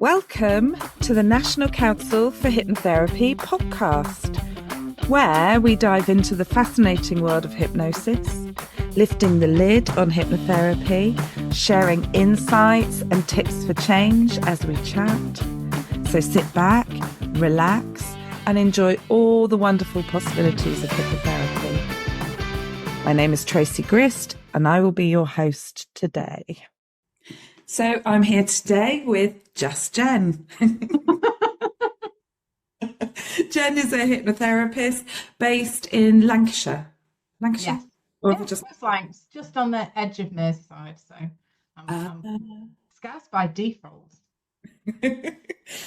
Welcome to the National Council for Hypnotherapy podcast, where we dive into the fascinating world of hypnosis, lifting the lid on hypnotherapy, sharing insights and tips for change as we chat. So sit back, relax, and enjoy all the wonderful possibilities of hypnotherapy. My name is Tracy Grist, and I will be your host today. So I'm here today with just Jen. Jen is a hypnotherapist based in Lancashire. Lancashire? Yes. Or Yeah, just on the edge of Merseyside, so I'm scarce by default.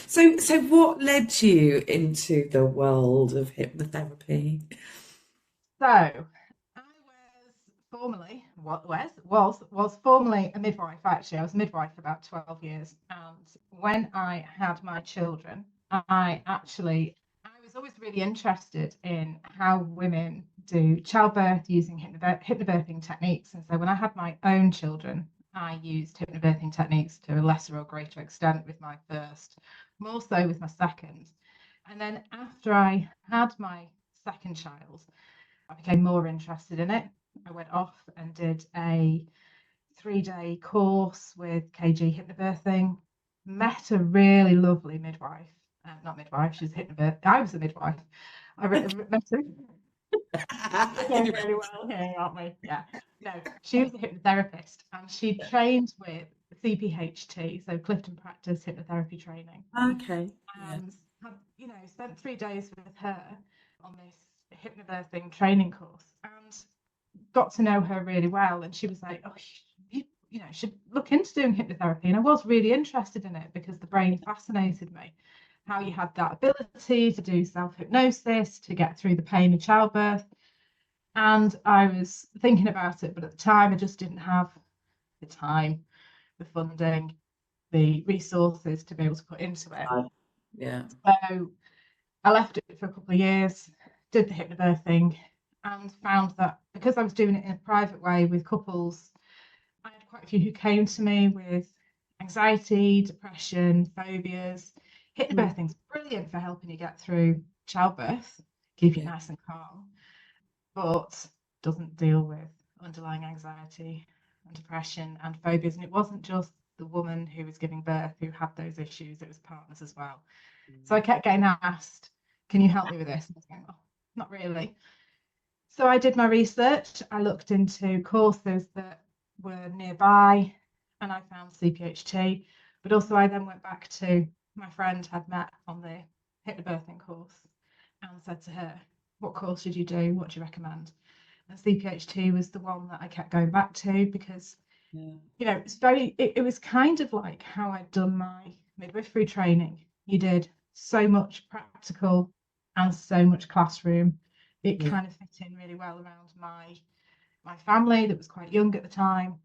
So what led you into the world of hypnotherapy? So I was formerly a midwife. Actually, I was a midwife for about 12 years, and when I had my children, I was always really interested in how women do childbirth using hypnobirthing techniques. And so when I had my own children, I used hypnobirthing techniques to a lesser or greater extent with my first, more so with my second. And then after I had my second child, I became more interested in it. I went off and did a 3-day course with KG hypnobirthing, met a really lovely midwife. Not midwife, she's a hypnobirth. I was a midwife. Met her. We're doing really well here, aren't we? Yeah. No, she was a hypnotherapist and she trained with CPHT, so Clifton Practice Hypnotherapy Training. Okay. And had, spent 3 days with her on this hypnobirthing training course and got to know her really well. And she was like, "Oh, you should look into doing hypnotherapy." And I was really interested in it because the brain fascinated me. How you had that ability to do self-hypnosis, to get through the pain of childbirth. And I was thinking about it, but at the time I just didn't have the time, the funding, the resources to be able to put into it. Yeah. So I left it for a couple of years, did the hypnobirthing, and found that because I was doing it in a private way with couples, I had quite a few who came to me with anxiety, depression, phobias. Hypnobirthing's brilliant for helping you get through childbirth, keep you nice and calm, but doesn't deal with underlying anxiety and depression and phobias. And it wasn't just the woman who was giving birth who had those issues, it was partners as well. So I kept getting asked, "Can you help me with this?" And I was going, "Oh, not really." So I did my research. I looked into courses that were nearby and I found CPHT. But also I then went back to my friend I'd met on the hypnobirthing course and said to her, "What course should you do? What do you recommend?" And CPHT was the one that I kept going back to because, it was kind of like how I'd done my midwifery training. You did so much practical and so much classroom. It kind of fit in really well around my family that was quite young at the time.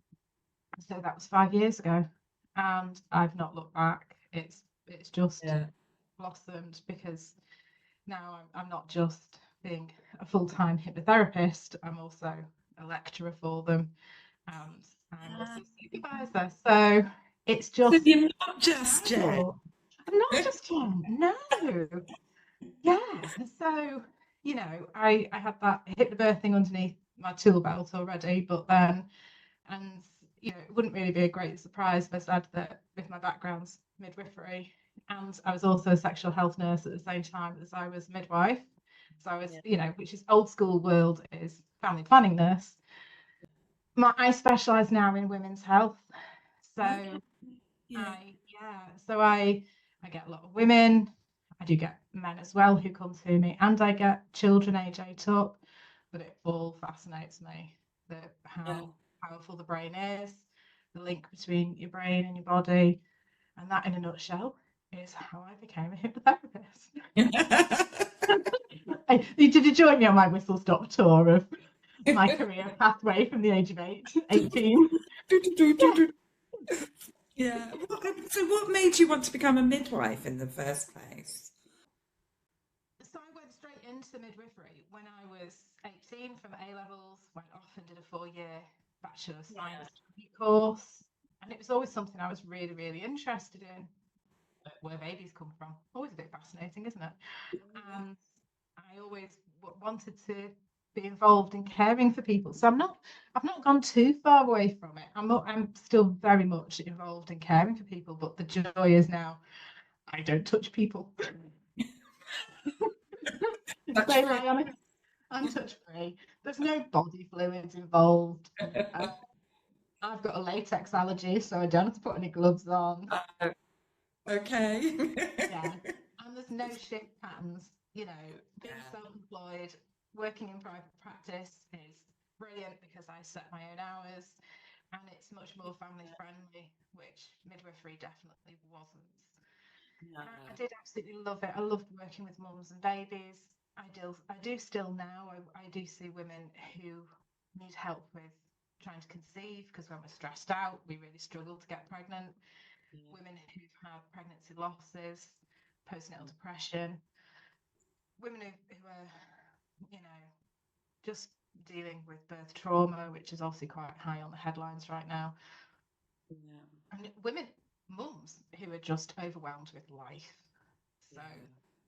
So that was 5 years ago, and I've not looked back. It's just blossomed because now I'm not just being a full-time hypnotherapist. I'm also a lecturer for them, and I'm also a supervisor. So it's just. So you're not just Jen. I'm not just Jen. No. Yeah. So, I had that hypnobirthing underneath my tool belt already, but then, and it wouldn't really be a great surprise if I said that with my background's midwifery, and I was also a sexual health nurse at the same time as I was midwife. So I was, which is old school world is family planning nurse. I specialise now in women's health. So I get a lot of women. I do get men as well who come to me, and I get children age 8 up. But it all fascinates me how powerful the brain is, the link between your brain and your body, and that, in a nutshell, is how I became a hypnotherapist. Did you join me on my whistle-stop tour of my career pathway from the age of 18? Yeah. So what made you want to become a midwife in the first place? So I went straight into midwifery when I was 18 from A levels, went off and did a 4-year Bachelor of Science course. And it was always something I was really, really interested in. where babies come from. Always a bit fascinating, isn't it? And I always wanted to be involved in caring for people. So I've not gone too far away from it. I'm still very much involved in caring for people, but the joy is now I don't touch people. Touch They free. lie on it. I'm touch free. There's no body fluids involved. Uh, I've got a latex allergy, so I don't have to put any gloves on. Oh, okay. Yeah. And there's no shift patterns. Being Yeah. self-employed, working in private practice is brilliant because I set my own hours and it's much more family friendly, which midwifery definitely wasn't. Yeah. I did absolutely love it. I loved working with mums and babies. I do still now. I do see women who need help with trying to conceive because when we're stressed out, we really struggle to get pregnant. Women who've had pregnancy losses, postnatal depression, women who are, just dealing with birth trauma, which is obviously quite high on the headlines right now. Yeah. And women, mums who are just overwhelmed with life. So Yeah.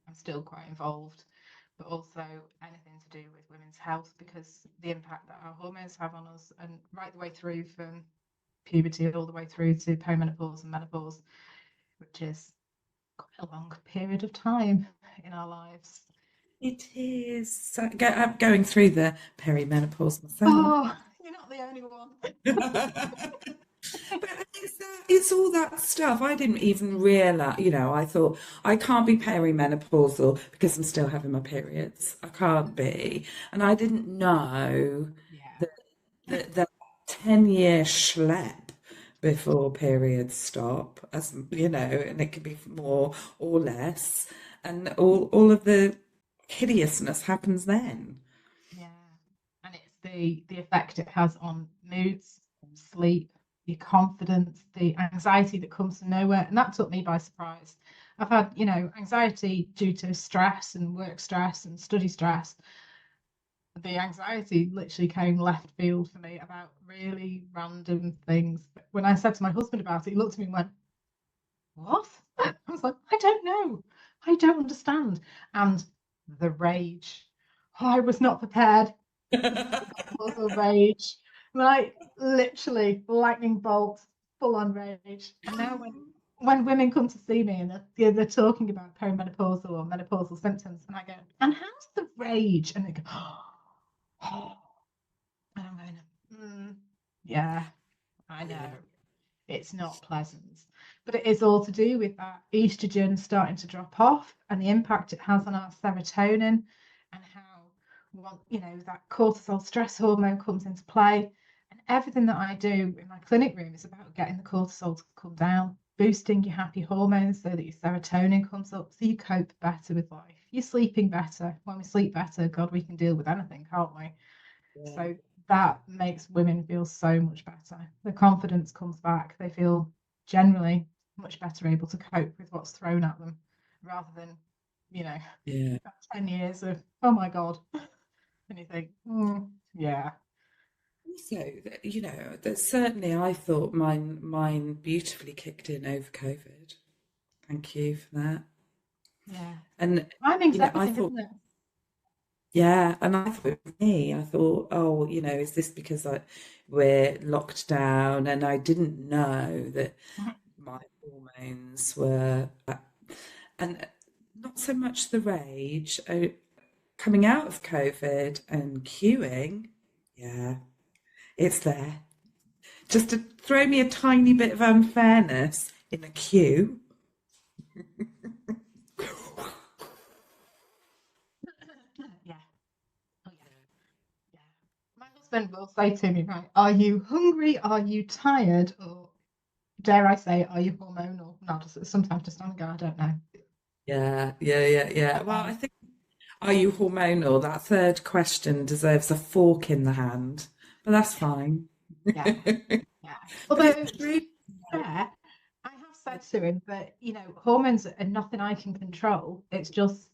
I'm still quite involved, but also anything to do with women's health because the impact that our hormones have on us, and right the way through from puberty all the way through to perimenopause and menopause, which is quite a long period of time in our lives. It is. I'm going through the perimenopause myself. Oh, you're not the only one. But it's all that stuff. I didn't even realize, I thought I can't be perimenopausal because I'm still having my periods. I can't be. And I didn't know Yeah. that the 10-year schlep before periods stop, and it could be more or less. And all of the hideousness happens then. Yeah. And it's the effect it has on moods, sleep, your confidence, the anxiety that comes from nowhere. And that took me by surprise. I've had, anxiety due to stress and work stress and study stress. The anxiety literally came left field for me about really random things. But when I said to my husband about it, he looked at me and went, "What?" I was like, "I don't know. I don't understand." And the rage. Oh, I was not prepared for menopausal rage. Like literally lightning bolt, full on rage. And now when women come to see me and they're talking about perimenopausal or menopausal symptoms, and I go, "And how's the rage?" And they go, "Oh," and I'm going, yeah, I know. Yeah. It's not pleasant, but it is all to do with that estrogen starting to drop off and the impact it has on our serotonin and how that cortisol stress hormone comes into play. And everything that I do in my clinic room is about getting the cortisol to come down, boosting your happy hormones so that your serotonin comes up so you cope better with life. You're sleeping better. When we sleep better, God, we can deal with anything, can't we? Yeah. So that makes women feel so much better. The confidence comes back. They feel generally much better able to cope with what's thrown at them rather than, you know, Yeah. 10 years of, oh my God. And you think, yeah, Also, that certainly I thought mine beautifully kicked in over COVID. Thank you for that. yeah. And Timing's I everything, thought, isn't it? yeah, and I thought for me, I thought, oh, is this because we're locked down? And I didn't know that my hormones were, and not so much the rage, coming out of COVID and queuing. Yeah, it's there. Just to throw me a tiny bit of unfairness in a queue. Yeah. Oh, yeah. Yeah. My husband will say to me, right, are you hungry? Are you tired? Or dare I say, are you hormonal? No, sometimes just on go, I don't know. Yeah, yeah, yeah, yeah. Well, I think, are you hormonal? That third question deserves a fork in the hand, but that's fine. Yeah. Yeah. But Although, it's to really, be fair, I have said to him that, hormones are nothing I can control. It's just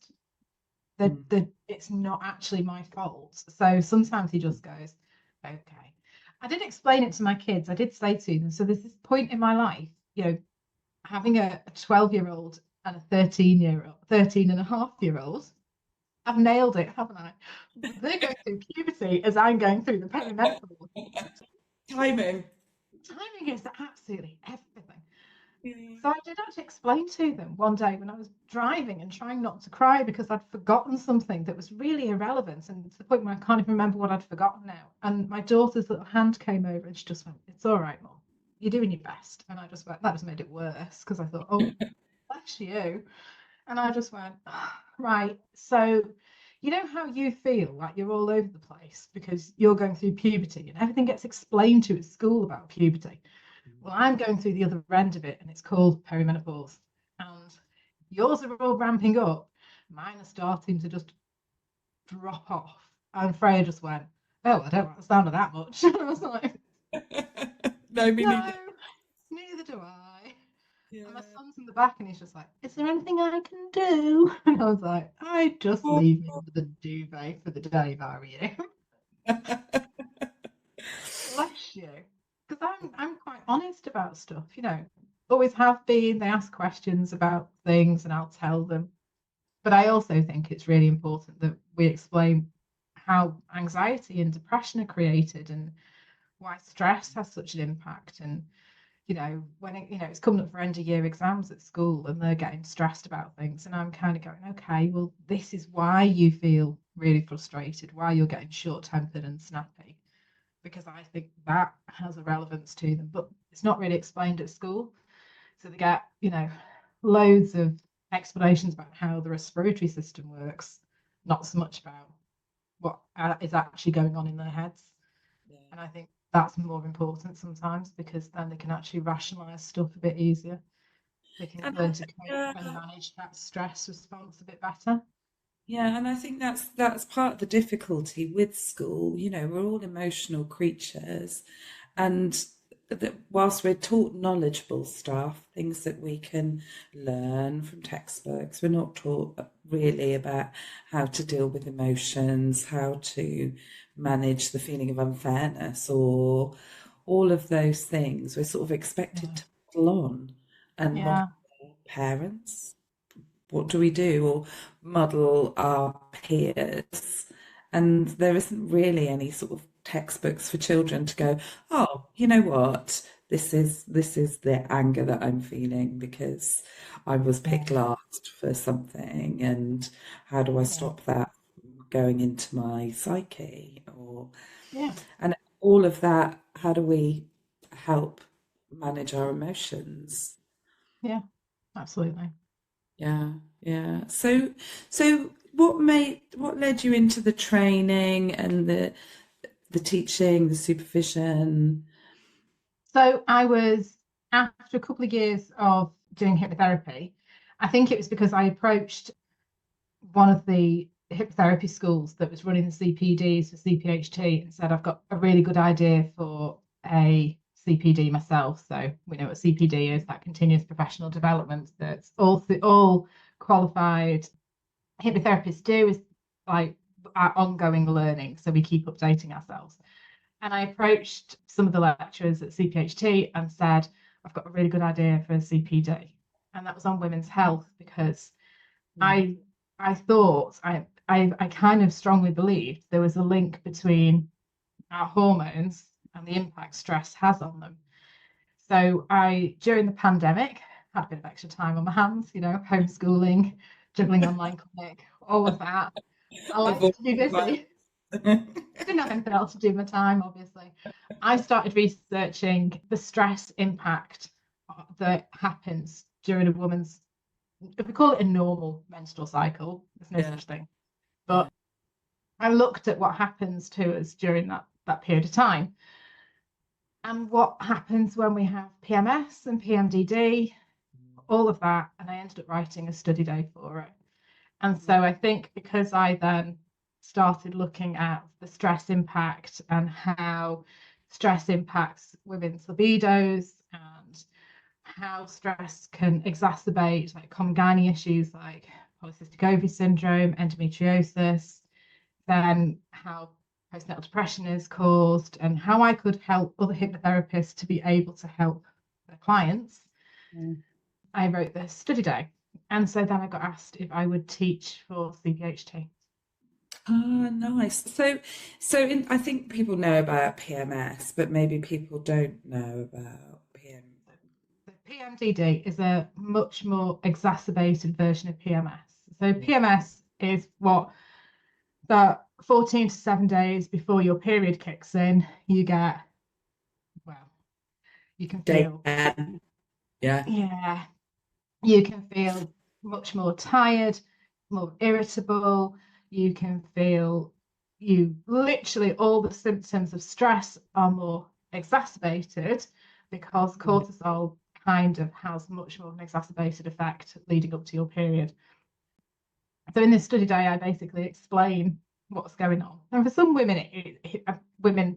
it's not actually my fault. So sometimes he just goes, okay. I did explain it to my kids. I did say to them, so there's this point in my life, having a 12-year-old and a 13 and a half-year-old. I've nailed it, haven't I? They're going through puberty as I'm going through the perimenopause. Timing. Timing is absolutely everything. Yeah. So I did actually explain to them one day when I was driving and trying not to cry because I'd forgotten something that was really irrelevant, and to the point where I can't even remember what I'd forgotten now. And my daughter's little hand came over and she just went, "It's all right, Mum. You're doing your best." And I just went, that just made it worse because I thought, "Oh, bless you." And I just went, right. So, you know how you feel like you're all over the place because you're going through puberty and everything gets explained to you at school about puberty? Well, I'm going through the other end of it, and it's called perimenopause. And yours are all ramping up. Mine are starting to just drop off. And Freya just went, "Oh, I don't like the sound of that much." And I was like, No, me "No, neither. neither do I." And my Yeah. son's in the back, and he's just like, "Is there anything I can do?" And I was like, "I'd just Oh. leave me under the duvet for the day if I were you." Bless you. Because I'm quite honest about stuff, always have been. They ask questions about things and I'll tell them. But I also think it's really important that we explain how anxiety and depression are created and why stress has such an impact. And, when it's coming up for end of year exams at school and they're getting stressed about things. And I'm kind of going, okay, well, this is why you feel really frustrated, why you're getting short-tempered and snappy, because I think that has a relevance to them, but it's not really explained at school. So they get, loads of explanations about how the respiratory system works, not so much about what is actually going on in their heads. Yeah. And I think that's more important sometimes because then they can actually rationalize stuff a bit easier. They can And learn to cope and manage that stress response a bit better. yeah, and I think that's part of the difficulty with school. We're all emotional creatures, and that whilst we're taught knowledgeable stuff, things that we can learn from textbooks, we're not taught really about how to deal with emotions, how to manage the feeling of unfairness, or all of those things. We're sort of expected to model on and model Yeah. parents. What do we do? Or model our peers. And there isn't really any sort of textbooks for children to go, oh, you know what? This is the anger that I'm feeling because I was picked last for something, and how do I stop that going into my psyche? Yeah. And all of that, how do we help manage our emotions? Yeah. Absolutely. Yeah, yeah. So what led you into the training and the teaching, the supervision? So I was, after a couple of years of doing hypnotherapy, I think it was because I approached one of the hypnotherapy schools that was running the CPDs for CPHT and said, "I've got a really good idea for a CPD myself." So we know what CPD is, that continuous professional development that's all qualified hypnotherapists do, is like our ongoing learning. So we keep updating ourselves. And I approached some of the lecturers at CPHT and said, "I've got a really good idea for a CPD." And that was on women's health because I thought I kind of strongly believed there was a link between our hormones and the impact stress has on them. So during the pandemic, had a bit of extra time on my hands, homeschooling, juggling online clinic, all of that. I like to be busy. Didn't have anything else to do with my time, obviously. I started researching the stress impact that happens during a woman's, if we call it a normal menstrual cycle, there's no such thing. But I looked at what happens to us during that period of time and what happens when we have PMS and PMDD, all of that. And I ended up writing a study day for it. And so I think because I then started looking at the stress impact and how stress impacts women's libidos and how stress can exacerbate like common gynae issues like polycystic ovary syndrome, endometriosis, then how postnatal depression is caused, and how I could help other hypnotherapists to be able to help their clients. I wrote this study day. And so then I got asked if I would teach for CBHT. Ah, nice. So I think people know about PMS, but maybe people don't know about PM. So PMDD is a much more exacerbated version of PMS. So PMS is what, about 14 to 7 days before your period kicks in, you get, well, you can feel, Yeah. yeah, you can feel much more tired, more irritable. You can feel, you literally, all the symptoms of stress are more exacerbated because cortisol kind of has much more of an exacerbated effect leading up to your period. So in this study day, I basically explain what's going on. And for some women,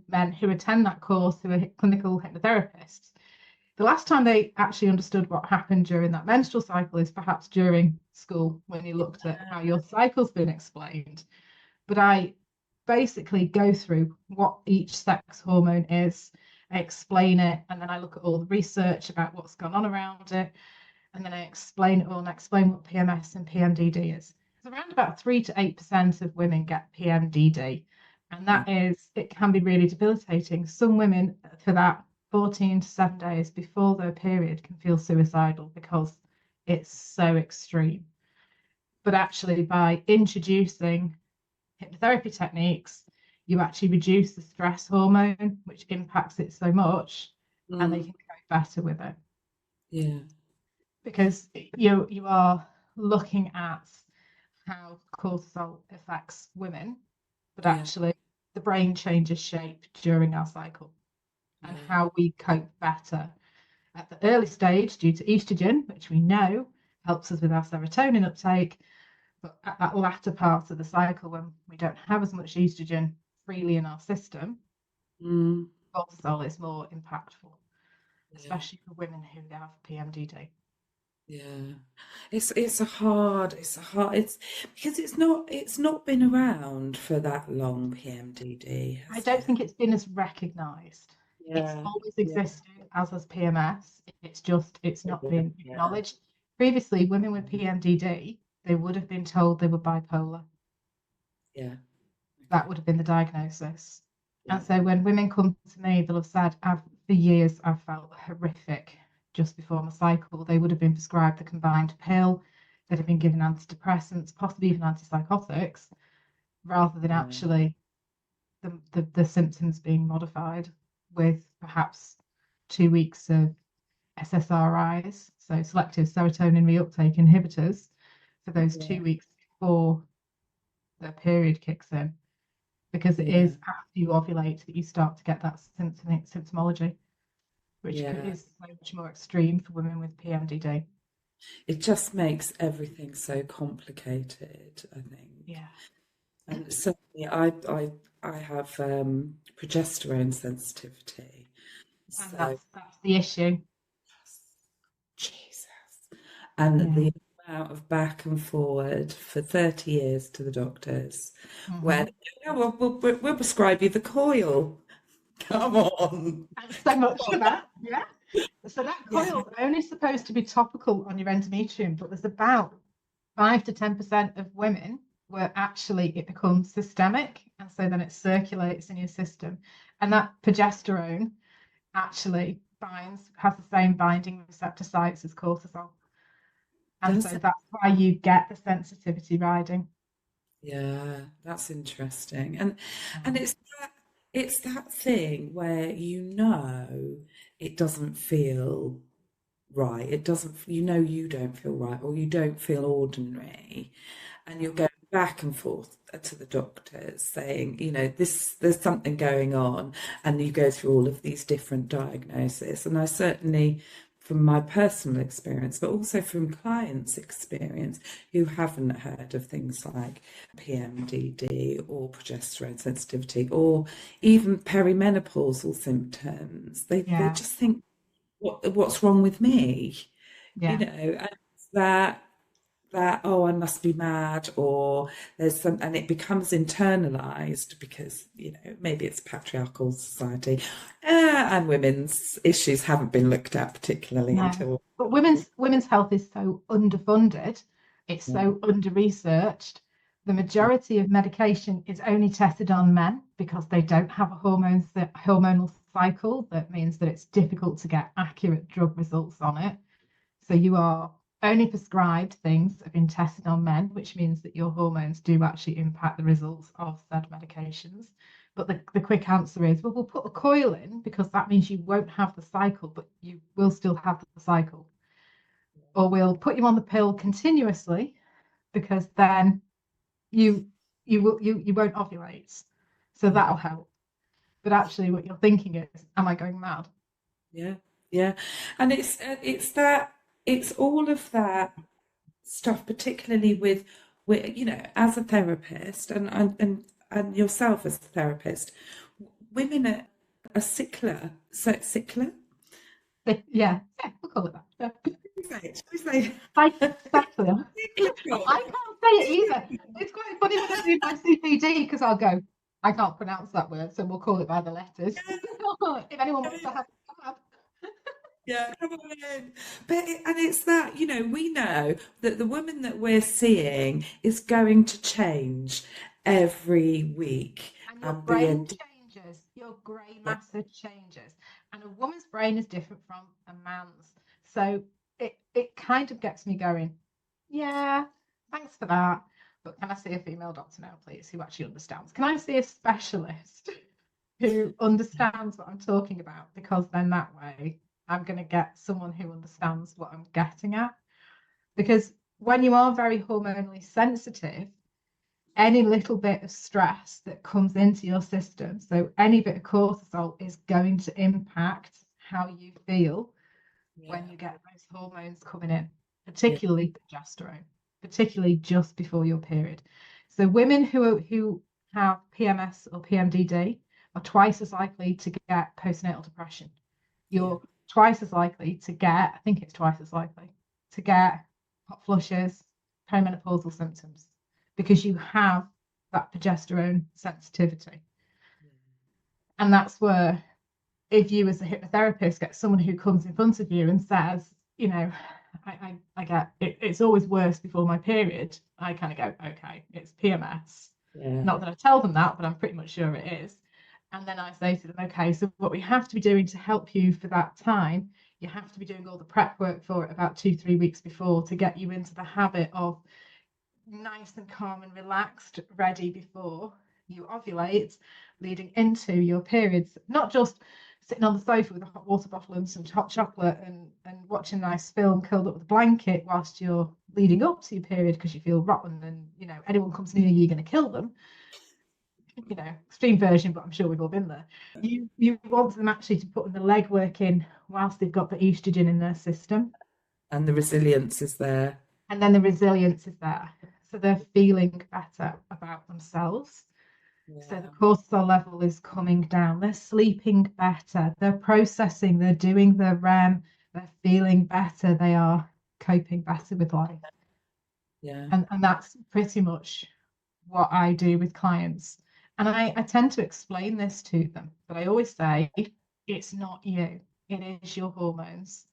men who attend that course who are clinical hypnotherapists, the last time they actually understood what happened during that menstrual cycle is perhaps during school when you looked at how your cycle's been explained. But I basically go through what each sex hormone is, I explain it, and then I look at all the research about what's gone on around it, and then I explain it all and I explain what PMS and PMDD is. It's around about 3 to 8% of women get PMDD, and that is, it can be really debilitating. Some women, for that 14 to 7 days before their period, can feel suicidal because it's so extreme. But actually, by introducing hypnotherapy techniques, you actually reduce the stress hormone, which impacts it so much, and they can cope better with it. Yeah. Because you are looking at how cortisol affects women, but actually the brain changes shape during our cycle, and how we cope better at the early stage due to estrogen, which we know helps us with our serotonin uptake. But at that latter part of the cycle, when we don't have as much estrogen freely in our system, cortisol is more impactful, especially for women who have PMDD. Yeah, it's because it's not been around for that long, PMDD, I has don't it? think it's been as recognised. It's Yeah, always yeah, existed as has PMS. It's not been yeah, acknowledged. Previously, women with PMDD, they would have been told they were bipolar. yeah. That Okay. would have been the diagnosis. Yeah, And so when women come to me, they'll have said, for years, I've felt horrific just before my cycle. They would have been prescribed the combined pill, they'd have been given antidepressants, possibly even antipsychotics, rather than yeah, actually the symptoms being modified with perhaps 2 weeks of SSRIs, so selective serotonin reuptake inhibitors, for those yeah, 2 weeks before the period kicks in, because it yeah, is after you ovulate that you start to get that symptomology, which yeah. is so much more extreme for women with PMDD. It just makes everything so complicated, I think. Yeah. And certainly, I have progesterone sensitivity, And so that's the issue. Jesus. And Yeah. the amount of back and forward for 30 years to the doctors, where Mm-hmm. yeah, we'll prescribe you the coil. Come on. Thanks so much for that. Yeah. So that Yeah. coil's only supposed to be topical on your endometrium, but there's about 5 to 10% of women where actually it becomes systemic, and so then it circulates in your system. And that progesterone actually has the same binding receptor sites as cortisol. And Does so it? that's why you get the sensitivity riding. Yeah, that's interesting. And Mm. it's that thing where it doesn't feel right. It doesn't, you don't feel right, or you don't feel ordinary, and you're going back and forth to the doctors saying, there's something going on, and you go through all of these different diagnoses. And I certainly, from my personal experience, but also from clients' experience who haven't heard of things like PMDD or progesterone sensitivity or even perimenopausal symptoms, they Yeah. just think, what's wrong with me? Yeah. And it's that, oh, I must be mad, or and it becomes internalized because maybe it's a patriarchal society. and women's issues haven't been looked at particularly No, until. but women's health is so underfunded, it's Yeah, so under-researched. The majority of medication is only tested on men because they don't have a hormonal cycle. That means that it's difficult to get accurate drug results on it. So you are only prescribed things that have been tested on men, which means that your hormones do actually impact the results of said medications. But the quick answer is, well, we'll put a coil in because that means you won't have the cycle, but you will still have the cycle. Or we'll put you on the pill continuously because then you won't ovulate. So yeah, that'll help. But actually what you're thinking is, am I going mad? yeah, yeah. And it's all of that stuff, particularly with as a therapist and yourself as a therapist, women are sickler. So sickler? Yeah, we'll call it that. Yeah. Should we say Exactly. cyclical? I can't say it either. It's quite funny when I do my CPD because I'll go, I can't pronounce that word, so we'll call it by the letters. If anyone wants to have Yeah, come on in. And it's that, we know that the woman that we're seeing is going to change every week. and your And brain changes, your grey yeah, matter changes. And a woman's brain is different from a man's. So it kind of gets me going, yeah, thanks for that. But can I see a female doctor now, please, who actually understands? Can I see a specialist who understands what I'm talking about? Because then that way I'm going to get someone who understands what I'm getting at. Because when you are very hormonally sensitive, any little bit of stress that comes into your system, so any bit of cortisol, is going to impact how you feel when yeah, you get those hormones coming in, yeah, particularly progesterone, particularly just before your period. So women who have PMS or PMDD are twice as likely to get postnatal depression. yeah, You're twice as likely to get, I think it's twice as likely to get hot flushes, perimenopausal symptoms, because you have that progesterone sensitivity. And that's where, if you as a hypnotherapist get someone who comes in front of you and says, I get it, it's always worse before my period, I kind of go, okay, it's PMS. yeah, Not that I tell them that, but I'm pretty much sure it is. And then I say to them, okay, so what we have to be doing to help you for that time, you have to be doing all the prep work for it about 2, 3 weeks before to get you into the habit of nice and calm and relaxed, ready before you ovulate, leading into your periods, not just sitting on the sofa with a hot water bottle and some hot chocolate and watching a nice film curled up with a blanket whilst you're leading up to your period because you feel rotten and anyone comes near you, you're going to kill them. Extreme version, but I'm sure we've all been there. You want them actually to put the legwork in whilst they've got the estrogen in their system, and the resilience is there. and then the resilience is there, so they're feeling better about themselves. So Yeah, the cortisol level is coming down. They're sleeping better. They're processing. They're doing their REM. They're feeling better. They are coping better with life. yeah, And that's pretty much what I do with clients. And I tend to explain this to them, but I always say, it's not you. It is your hormones.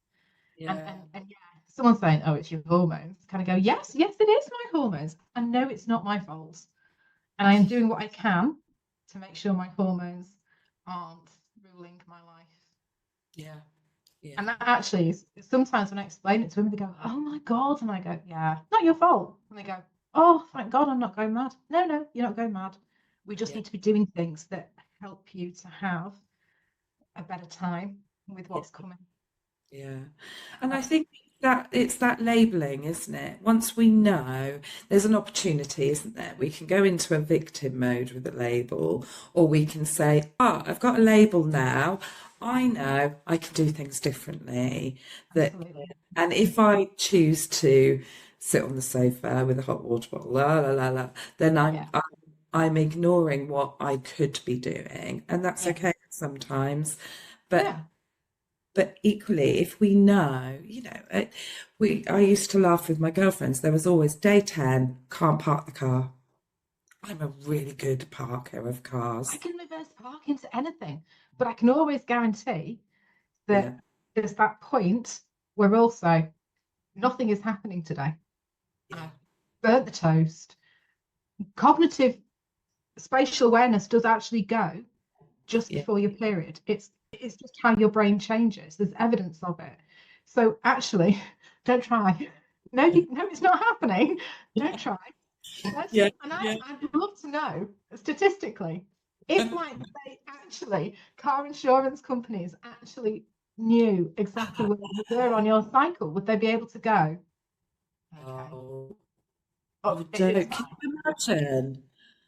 yeah, And yeah, someone's saying, oh, it's your hormones. Kind of go, yes, yes, it is my hormones. And no, it's not my fault. And I am doing what I can to make sure my hormones aren't ruling my life. yeah, yeah, And that actually is sometimes when I explain it to them, they go, oh my God. And I go, yeah, not your fault. And they go, oh, thank God I'm not going mad. No, no, you're not going mad. We just yeah, need to be doing things that help you to have a better time with yeah, what's coming. yeah. And I That's think that it's that labeling, isn't it? Once we know, there's an opportunity, isn't there? We can go into a victim mode with a label, or we can say, oh, I've got a label now. I know I can do things differently. That, absolutely. and if I choose to sit on the sofa with a hot water bottle, la la la la, then Yeah, I'm ignoring what I could be doing, and that's yeah, okay sometimes. But yeah. equally, if we know, I used to laugh with my girlfriends. There was always day 10, can't park the car. I'm a really good parker of I cars. can reverse park into anything. But I can always guarantee that Yeah. there's that point where also nothing is happening today. Yeah. I've burnt the toast. Cognitive spatial awareness does actually go just Yeah. before your period. It's just how your brain changes. There's evidence of it. So actually, don't try. No, no, it's not happening. Don't try. Yeah. And Yeah. I'd love to know statistically if, like, they actually, car insurance companies actually knew exactly where you were on your cycle, would they be able to go, okay, Oh, oh, oh, it's don't. fine. Can you imagine?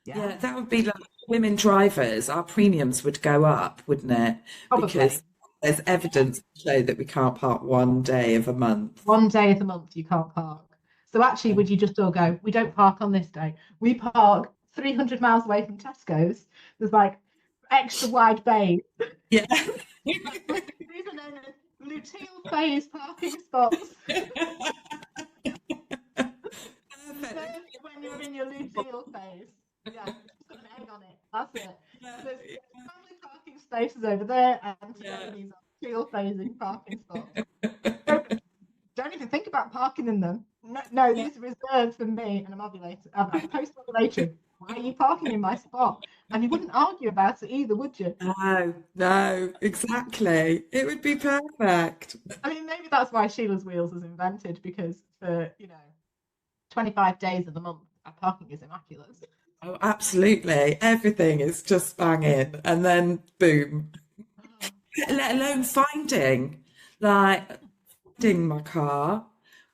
Yeah, Yeah, that would be like women drivers. Our premiums would go up, wouldn't it? probably. Because there's evidence to show that we can't park one day of a month. One day of the month you can't park. So actually, would you just all go, we don't park on this day? We park 300 miles away from Tesco's. There's like extra wide bays. Yeah. These are known as luteal phase parking spots. Reserved when you're in your luteal phase. Yeah, it's just got an egg on it. That's it. Yeah, There's family parking spaces over there, and yeah. together these are luteal phasing parking spots. Don't even think about parking in them. No, no, Yeah. these are reserved for me, and I'm ovulating. I'm post-ovulatory. Why are you parking in my spot? And you wouldn't argue about it either, would you? No, no, exactly. It would be perfect. I mean, maybe that's why Sheila's Wheels was invented, because for 25 days of the month, our parking is immaculate. Oh, absolutely. Everything is just banging, and then boom. Oh, Let alone like finding my car,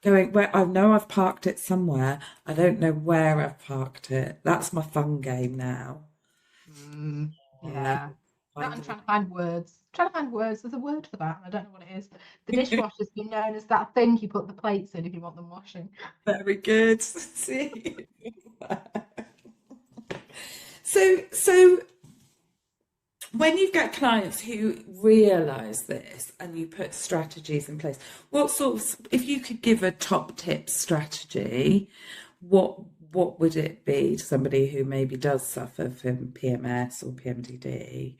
going where I know I've parked it somewhere. I don't know where I've parked it. That's my fun game now. yeah. That and Finding it. trying to find words. Trying to find words. There's a word for that, and I don't know what it is. The dishwasher's been known as that thing you put the plates in if you want them washing. Very good. See? So when you get clients who realize this and you put strategies in place, what sort of, if you could give a top tip strategy, what what would it be to somebody who maybe does suffer from PMS or PMDD?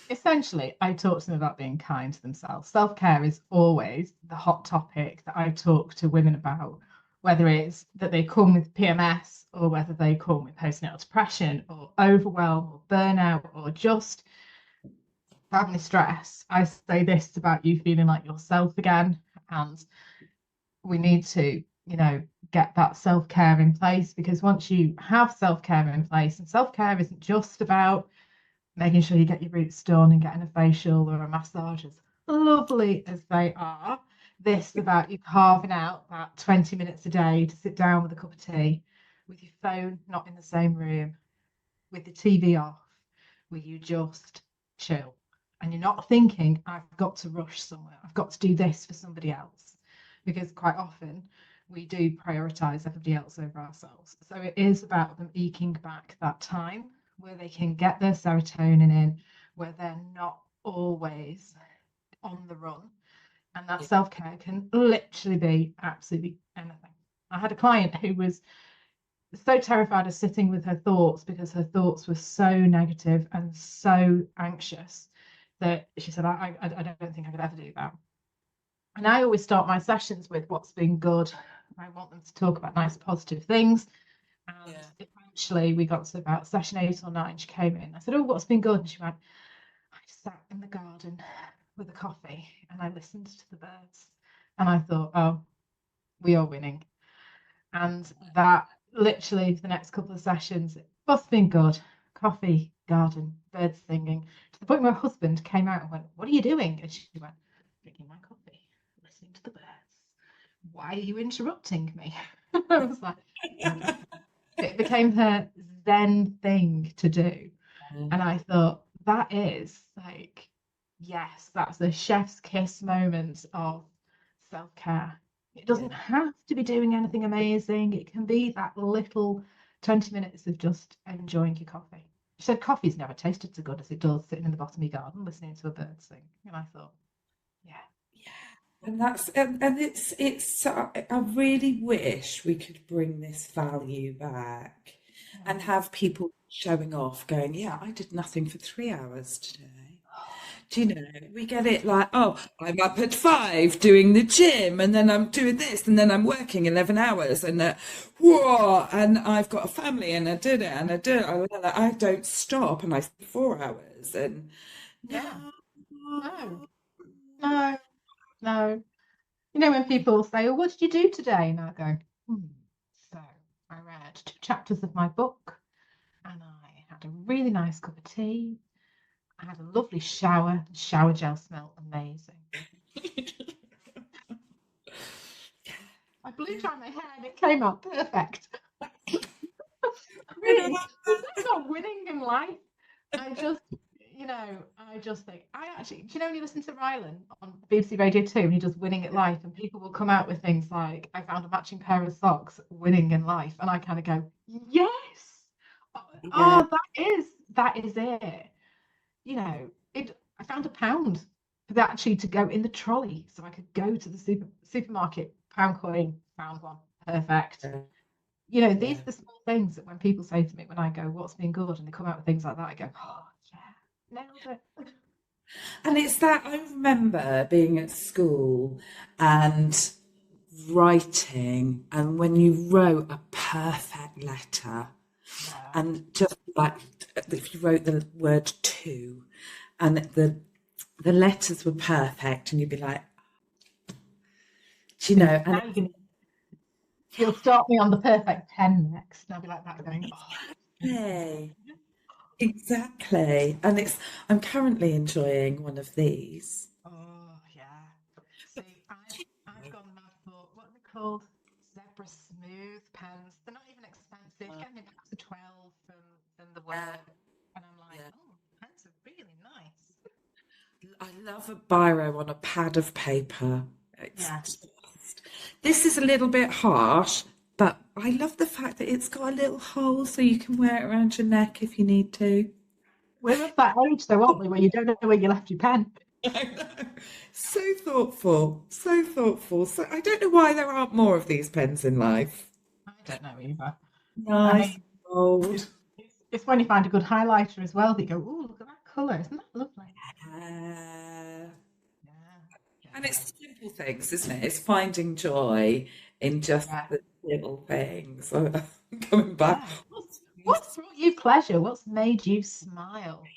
Essentially, I talk to them about being kind to themselves. Self-care is always the hot topic that I talk to women about, whether it's that they come with PMS or whether they come with postnatal depression or overwhelm or burnout or just family stress. I say this about you feeling like yourself again, and we need to, get that self-care in place, because once you have self-care in place, and self-care isn't just about making sure you get your roots done and getting a facial or a massage, as lovely as they are. This is about you carving out that 20 minutes a day to sit down with a cup of tea, with your phone not in the same room, with the TV off, where you just chill. And you're not thinking, I've got to rush somewhere, I've got to do this for somebody else. Because quite often we do prioritize everybody else over ourselves. So it is about them eking back that time where they can get their serotonin in, where they're not always on the run. And that Yeah. self-care can literally be absolutely anything. I had a client who was so terrified of sitting with her thoughts because her thoughts were so negative and so anxious that she said, I don't think I could ever do that. And I always start my sessions with what's been good. I want them to talk about nice, positive things. And Yeah. eventually we got to about session 8 or 9. She came in. I said, oh, what's been good? And she went, I just sat in the garden with a coffee and I listened to the birds. And I thought, oh, we are winning. And that literally for the next couple of sessions, what's been good? Coffee, garden, birds singing. To the point where her husband came out and went, what are you doing? And she went, drinking my coffee, listening to the birds. Why are you interrupting me? I was like, it became her Zen thing to do. And I thought, that is like, yes, that's the chef's kiss moment of self-care. It Yeah. doesn't have to be doing anything amazing. It can be that little 20 minutes of just enjoying your coffee. She said coffee's never tasted so good as it does sitting in the bottom of your garden listening to a bird sing. And I thought, yeah. And that's and it's I really wish we could bring this value back and have people showing off, going, yeah, I did nothing for 3 hours today. Do you know, we get it like, oh, I'm up at 5 doing the gym, and then I'm doing this, and then I'm working 11 hours, and whoa, and I've got a family, and I did it, and I do it. I don't stop, and I sleep 4 hours, and Yeah. no, No, no, no. You know, when people say, "Oh, what did you do today?" And I go, so I read 2 chapters of my book, and I had a really nice cup of tea. I had a lovely shower. The shower gel smelled amazing. I blew dry my hair and it came out perfect. you know, Me, is that not winning in life? I just, I just think, I actually, do you know when you listen to Rylan on BBC Radio 2 and he does Winning at Life and people will come out with things like, I found a matching pair of socks, winning in life. And I kind of go, yes, yeah, oh, that is it. I found £1 for that actually to go in the trolley so I could go to the supermarket, pound coin, found one, perfect. These yeah. are the small things that when people say to me when I go, what's been good? And they come out with things like that, I go, oh, yeah, nailed it. And it's that I remember being at school and writing, and when you wrote a perfect letter, Yeah. and just like if you wrote the word to, and the letters were perfect, and you'd be like, do you know, and Now you'll start me on the perfect pen next. And I'll be like that going, oh, hey, exactly. And I'm currently enjoying one of these. oh, yeah. See, I've gone mad for what are they called? Zebra smooth pens. They're not even expensive. Getting them packs of 12 from the Yeah, work. And I'm like, yeah. oh, pens are really nice. I love a biro on a pad of paper. It's Yeah. just, this is a little bit harsh, but I love the fact that it's got a little hole so you can wear it around your neck if you need to. We're of that age though, aren't we, where you don't know where you left your pen. I know. So thoughtful, so thoughtful. So I don't know why there aren't more of these pens in life. I don't know either. I Nice, mean, bold. it's when you find a good highlighter as well that you go, oh, look at that colour. Isn't that lovely? Yeah. And Yeah. it's the simple things, isn't it? It's finding joy in just Yeah. the little things. So coming back. Yeah. What's brought you pleasure? What's made you smile?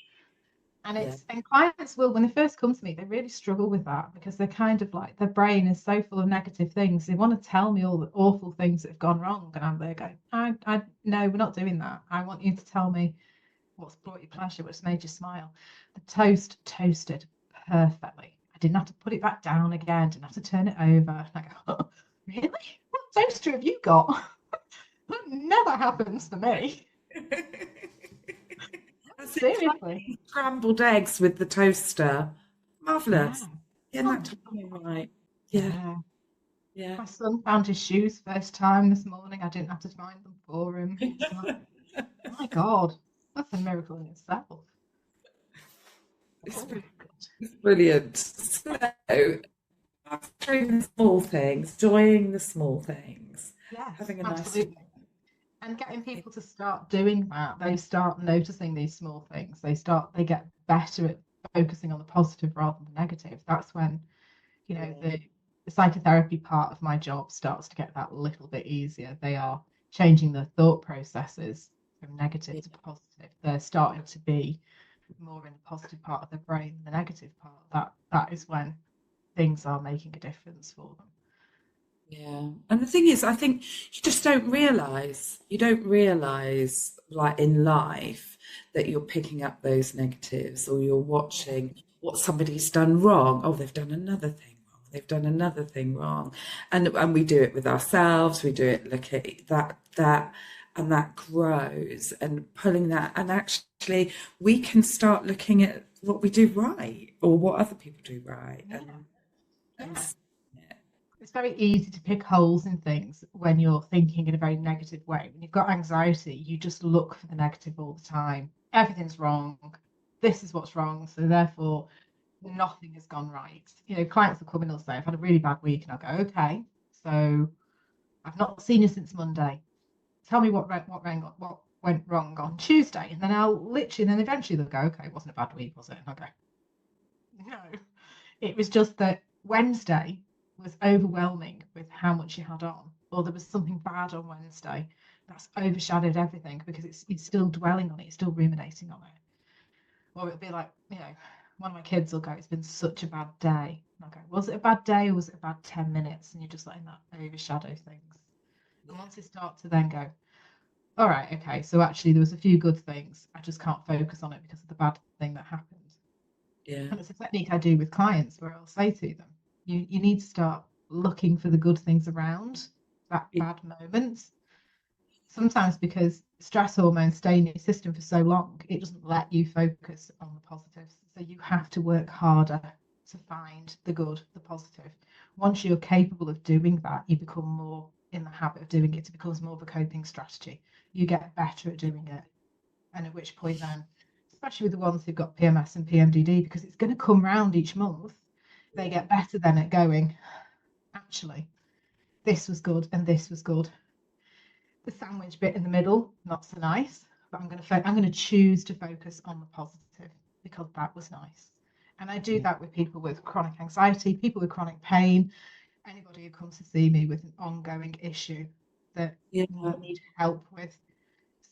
And Yeah, clients will, when they first come to me, they really struggle with that because they're kind of like their brain is so full of negative things. They want to tell me all the awful things that have gone wrong, and I'm there going, I no, we're not doing that. I want you to tell me what's brought you pleasure, what's made you smile. The toast toasted perfectly. I didn't have to put it back down again. Didn't have to turn it over. And I go, oh, really? What toaster have you got? That never happens to me. that's it. Seriously. Cracking scrambled eggs with the toaster. Yeah. Marvellous. Getting that Oh, timing right. Yeah, yeah. yeah. My son found his shoes first time this morning. I didn't have to find them for him. It's like, my God, that's a miracle in itself. It's Oh, brilliant. It's brilliant. So, mastering the small things, enjoying the small things, yes, having a nice absolutely. And getting people to start doing that, they start noticing these small things. They get better at focusing on the positive rather than the negative. That's when, yeah, the psychotherapy part of my job starts to get that little bit easier. They are changing their thought processes from negative yeah, to positive. They're starting to be more in the positive part of the brain than the negative part. That is when things are making a difference for them. yeah. And the thing is, I think you just don't realise. You don't realise, like in life, that you're picking up those negatives or you're Yeah. watching what somebody's done wrong. Oh, they've done another thing wrong. They've done another thing wrong. And we do it with ourselves. We do it, look at that, and that grows and pulling that. And actually, we can start looking at what we do right or what other people do right. Yeah. And Yeah. It's very easy to pick holes in things when you're thinking in a very negative way. When you've got anxiety, you just look for the negative all the time. Everything's wrong. This is what's wrong. So therefore, nothing has gone right. Clients will come in and they'll say, I've had a really bad week. And I'll go, okay, so I've not seen you since Monday. Tell me what went wrong on Tuesday. And then I'll literally, and then eventually they'll go, okay, it wasn't a bad week, was it? And I'll go, No, it was just that Wednesday was overwhelming with how much you had on, or there was something bad on Wednesday that's overshadowed everything because it's still dwelling on it, it's still ruminating on it. Or it'll be like, one of my kids will go, "It's been such a bad day." And I'll go, "Was it a bad day or was it a bad 10 minutes?" And you're just letting that overshadow things. And once you start to then go, "All right, okay, so actually there was a few good things. I just can't focus on it because of the bad thing that happened." Yeah. And it's a technique I do with clients where I'll say to them, you need to start looking for the good things around that bad moment. Sometimes because stress hormones stay in your system for so long, it doesn't let you focus on the positives. So you have to work harder to find the good, the positive. Once you're capable of doing that, you become more in the habit of doing it. It becomes more of a coping strategy. You get better at doing it. And at which point then, especially with the ones who've got PMS and PMDD, because it's going to come round each month, they get better then at going, "Actually, this was good and this was good. The sandwich bit in the middle, not so nice, but I'm going to choose to focus on the positive because that was nice." And I do that with people with chronic anxiety, people with chronic pain, anybody who comes to see me with an ongoing issue that Yeah. they need help with.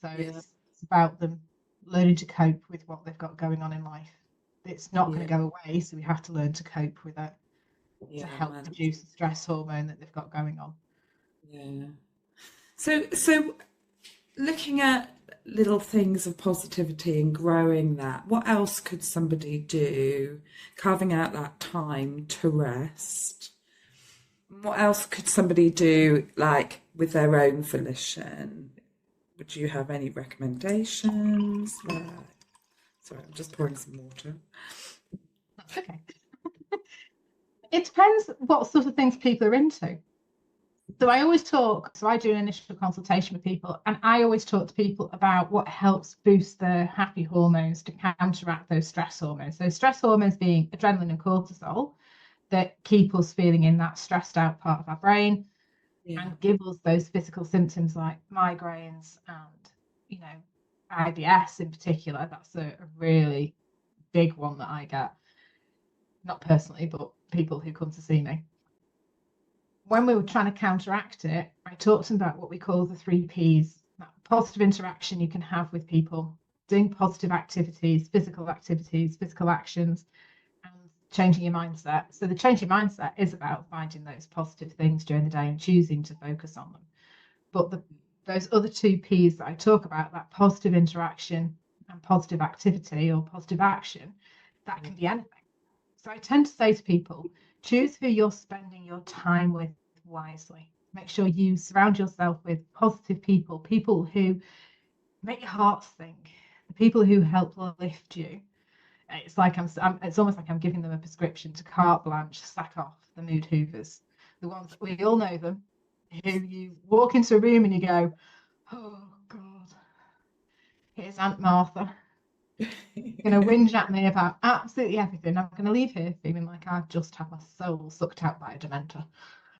So Yeah. it's about them learning to cope with what they've got going on in life. It's not going to go away, so we have to learn to cope with it to help reduce the stress hormone that they've got going on. Yeah. So looking at little things of positivity and growing that, what else could somebody do? Carving out that time to rest. What else could somebody do, like with their own volition? Would you have any recommendations? Sorry, I'm just pouring some water. That's okay. It depends what sort of things people are into. So I do an initial consultation with people, and I always talk to people about what helps boost their happy hormones to counteract those stress hormones. So stress hormones being adrenaline and cortisol that keep us feeling in that stressed out part of our brain and give us those physical symptoms like migraines and, IBS in particular. That's a really big one that I get, not personally, but people who come to see me. When we were trying to counteract it, I talked to them about what we call the 3 Ps, that positive interaction you can have with people, doing positive activities, physical actions, and changing your mindset. So the changing mindset is about finding those positive things during the day and choosing to focus on them. But those other 2 Ps that I talk about, that positive interaction and positive activity or positive action, that can be anything. So I tend to say to people, choose who you're spending your time with wisely. Make sure you surround yourself with positive people, people who make your heart sing, the people who help lift you. It's like it's almost like I'm giving them a prescription to carte blanche, sack off the mood hoovers, the ones that we all know them, who you walk into a room and you go, "Oh God, here's Aunt Martha. Going to whinge at me about absolutely everything. I'm going to leave here feeling like I've just had my soul sucked out by a dementor."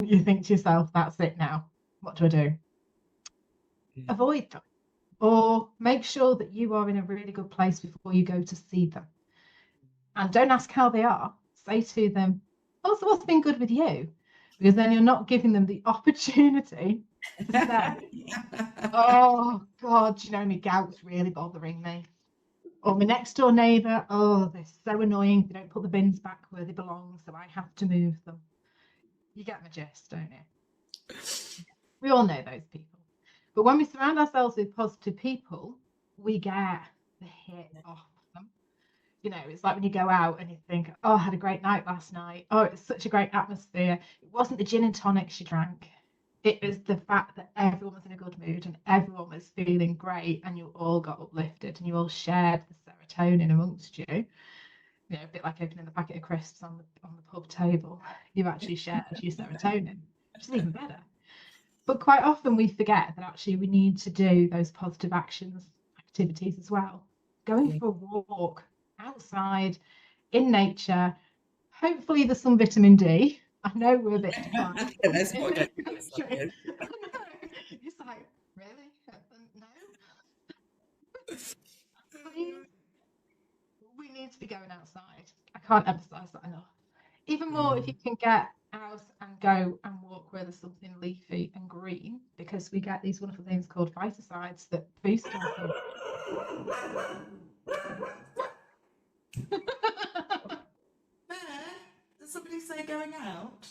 You think to yourself, "That's it now. What do I do?" Avoid them, or make sure that you are in a really good place before you go to see them. And don't ask how they are. Say to them, "Oh, so what's been good with you?" Because then you're not giving them the opportunity to say, "Oh God, my gout's really bothering me." Or my next door neighbour, "Oh, they're so annoying. They don't put the bins back where they belong, so I have to move them." You get my gist, don't you? We all know those people. But when we surround ourselves with positive people, we get the hit off them. It's like when you go out and you think, "Oh, I had a great night last night. Oh, it's such a great atmosphere." It wasn't the gin and tonic she drank. It was the fact that everyone was in a good mood and everyone was feeling great, and you all got uplifted and you all shared the serotonin amongst you. A bit like opening the packet of crisps on the pub table. You actually shared your serotonin, which is even better. But quite often we forget that actually we need to do those positive activities as well. Going for a walk outside in nature. Hopefully there's some vitamin D. I know we're a bit deprived. It's like, really? No? Please? We need to be going outside. I can't emphasize that enough. Even more if you can get out and go and walk where there's something leafy and green, because we get these wonderful things called phytoncides that boost our health. Did somebody say going out?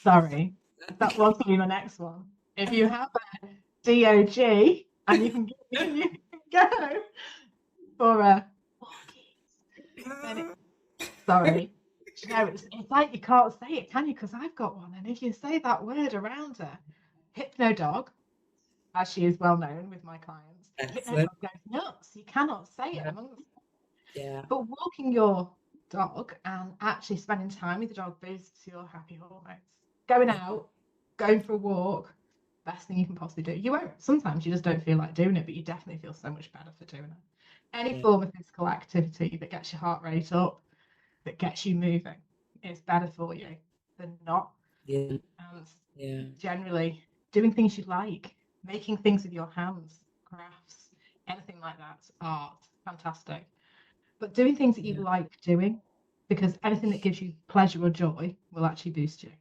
Sorry, that was going to be my next one. If you have a DOG and you can go for a walkies, then sorry. You know, it's like you can't say it, can you? Because I've got one, and if you say that word around her, hypno dog, as she is well known with my clients, hypno dog goes nuts. You cannot say it amongst them. Yeah. But walking your dog and actually spending time with the dog boosts your happy hormones. Going out, going for a walk, best thing you can possibly do. You won't, sometimes you just don't feel like doing it, but you definitely feel so much better for doing it. Any form of physical activity that gets your heart rate up, that gets you moving, is better for you than not. Yeah. And generally doing things you like, making things with your hands, crafts, anything like that, art, fantastic. But doing things that you like doing, because anything that gives you pleasure or joy will actually boost you.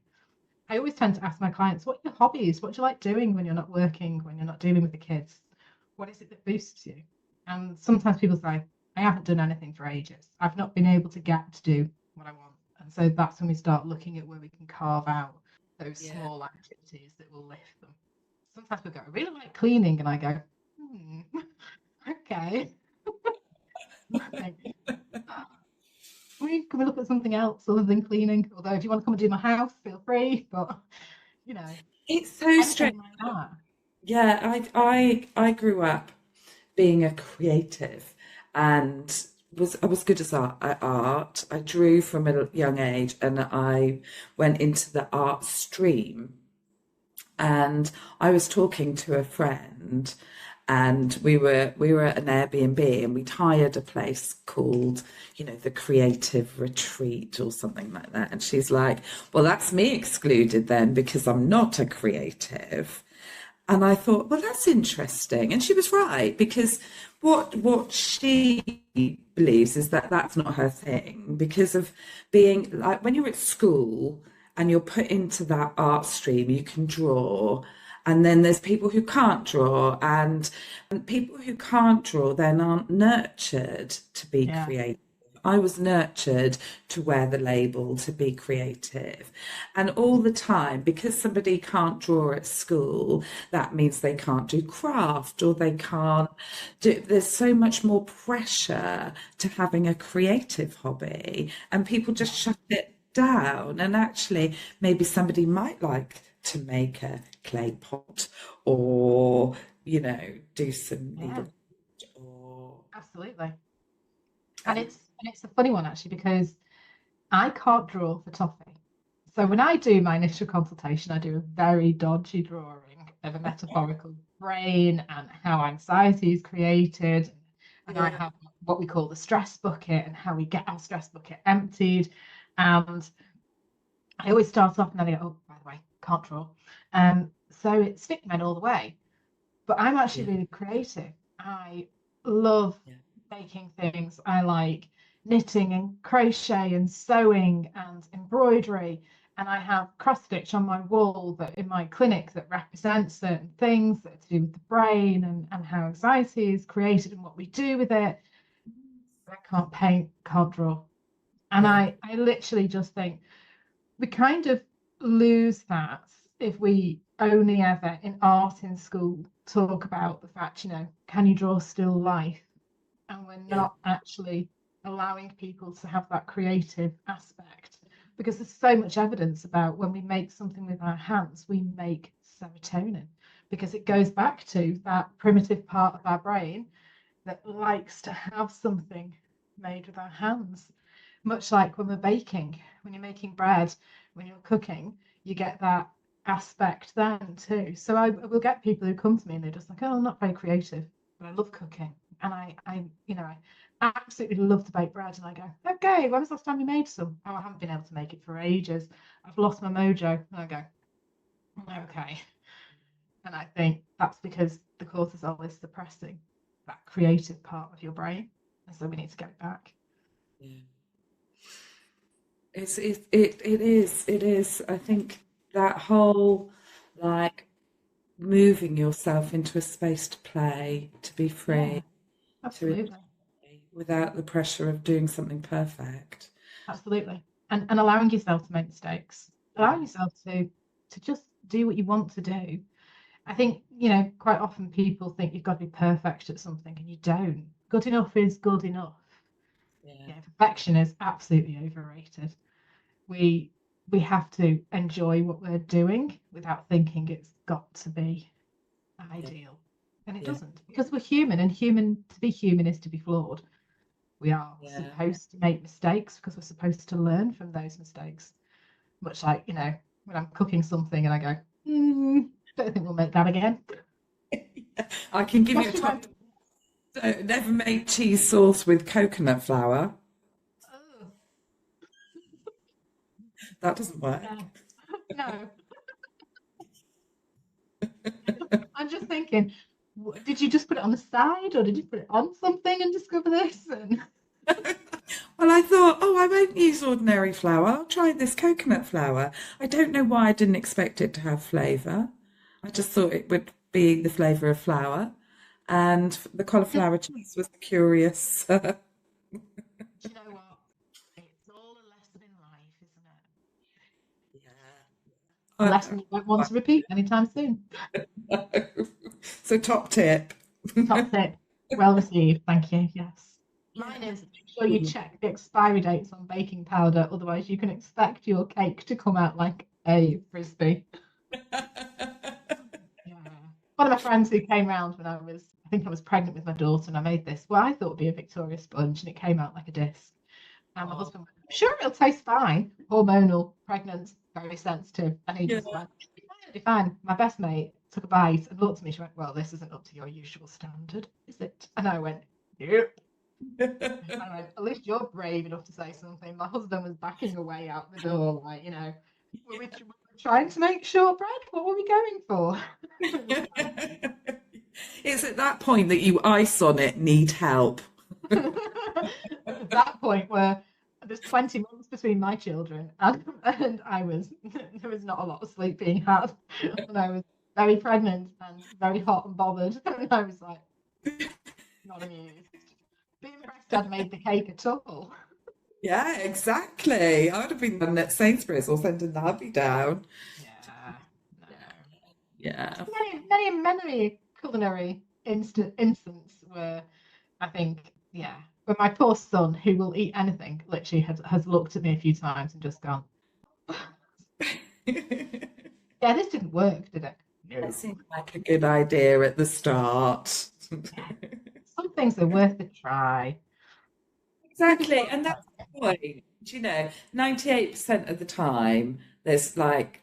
I always tend to ask my clients, what are your hobbies? What do you like doing when you're not working, when you're not dealing with the kids? What is it that boosts you? And sometimes people say, I haven't done anything for ages. I've not been able to get to do what I want. And so that's when we start looking at where we can carve out those small activities that will lift them. Sometimes people go, I really like cleaning. And I go, okay. Can we look at something else other than cleaning? Although if you want to come and do my house, feel free. But it's so strange. Like that. Yeah, I grew up being a creative and I was good at art. I drew from a young age and I went into the art stream. And I was talking to a friend and we were at an Airbnb and we'd hired a place called, the Creative Retreat or something like that. And she's like, well, that's me excluded then because I'm not a creative. And I thought, well, that's interesting. And she was right, because what she believes is that that's not her thing, because of being like when you're at school and you're put into that art stream, you can draw. And then there's people who can't draw, and people who can't draw then aren't nurtured to be creative. I was nurtured to wear the label, to be creative. And all the time, because somebody can't draw at school, that means they can't do craft or they can't do, there's so much more pressure to having a creative hobby, and people just shut it down. And actually, maybe somebody might like to make a clay pot or, do some needle or... Absolutely. And it's a funny one actually, because I can't draw for toffee. So when I do my initial consultation, I do a very dodgy drawing of a metaphorical brain and how anxiety is created. And I have what we call the stress bucket and how we get our stress bucket emptied. And I always start off and then I go, oh, by the way, can't draw. So it's stick men all the way. But I'm actually really creative. I love making things. I like knitting and crochet and sewing and embroidery. And I have cross stitch on my wall that in my clinic that represents certain things that are to do with the brain and how anxiety is created and what we do with it. I can't paint, can't draw. And I literally just think we kind of lose that if we only ever in art in school talk about the fact, can you draw still life? And we're not actually allowing people to have that creative aspect, because there's so much evidence about when we make something with our hands, we make serotonin, because it goes back to that primitive part of our brain that likes to have something made with our hands. Much like when we're baking, when you're making bread, when you're cooking, you get that aspect then too. So I will get people who come to me and they're just like, oh, I'm not very creative, but I love cooking. And I absolutely love to bake bread. And I go, okay, when was the last time you made some? Oh, I haven't been able to make it for ages. I've lost my mojo. And I go, okay. And I think that's because the cortisol is suppressing that creative part of your brain. And so we need to get it back. Yeah. It is. I think that whole like moving yourself into a space to play, to be Yeah, free, to absolutely. enjoy without the pressure of doing something perfect. Absolutely. And allowing yourself to make mistakes, allowing yourself to just do what you want to do. I think, quite often people think you've got to be perfect at something and you don't. Good enough is good enough. Yeah, Yeah, perfection is absolutely overrated. We we have to enjoy what we're doing without thinking it's got to be yeah, ideal. And it yeah, doesn't, because we're human, and human to be human is to be flawed. We are yeah. supposed to make mistakes because we're supposed to learn from those mistakes. Much like, when I'm cooking something and I go, don't think we'll make that again. I can give you a Especially top. when, So never make cheese sauce with coconut flour. oh, That doesn't work. no, no. I'm just thinking, did you just put it on the side or did you put it on something and discover this? And Well, I thought, oh, I won't use ordinary flour. I'll try this coconut flour. I don't know why I didn't expect it to have flavour. I just thought it would be the flavour of flour. And the cauliflower cheese was curious. do you know what? It's all a lesson in life, isn't it? A Yeah. lesson you won't want to repeat anytime soon. So top tip. Top tip. Well received. Thank you. Yes. Yeah. Mine is make sure you check the expiry dates on baking powder, otherwise you can expect your cake to come out like a frisbee. Yeah. One of my friends who came round when I think I was pregnant with my daughter, and I made this, what I thought would be a Victoria sponge, and it came out like a disc. And my Oh, husband went, I'm sure it'll taste fine. Hormonal, pregnant, very sensitive. And he yeah. just went, it'll be fine. My best mate took a bite and looked at me. She went, well, this isn't up to your usual standard, is it? And I went, yep. And I went, at least you're brave enough to say something. My husband was backing away out the door, like, were we trying to make shortbread? What were we going for? It's at that point that you ice on it, need help. At that point where there's 20 months between my children and there was not a lot of sleep being had, and I was very pregnant and very hot and bothered, and I was like, not amused. Be impressed I'd made the cake at all. Yeah, exactly. I would have been done at Sainsbury's or sending the hubby down. Yeah, no. Yeah. Many culinary instance where I think, yeah, where my poor son, who will eat anything, literally has looked at me a few times and just gone, yeah, this didn't work, did it? That No. seemed like a good idea at the start. Yeah. Some things are worth a try. Give Exactly, yourself and that. that's the point. 98% of the time, there's like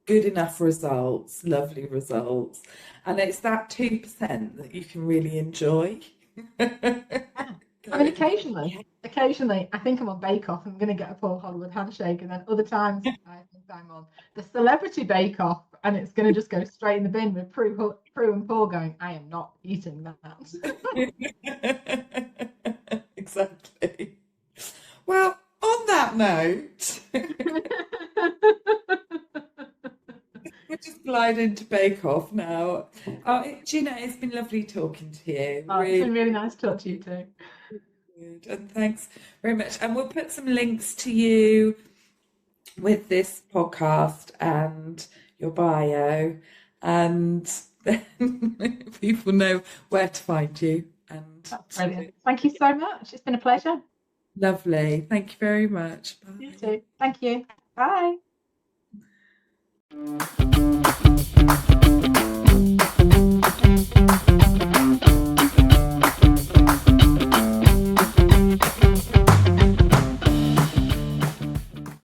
good enough results, lovely results, and it's that 2% that you can really enjoy. Yeah. I mean, Going for. occasionally, I think I'm on Bake Off. I'm going to get a Paul Hollywood handshake, and then other times I think I'm on the Celebrity Bake Off, and it's going to just go straight in the bin with Prue and Paul going, I am not eating that. Exactly. Well, on that note, we'll just glide into Bake Off now. Gina, it's been lovely talking to you. Oh, it's Really been really nice to talk to you too. good. And thanks very much. And we'll put some links to you with this podcast and your bio, and then people know where to find you. And That's brilliant. Thank you so much. It's been a pleasure. lovely. Thank you very much. You Bye. too. Thank you. Bye.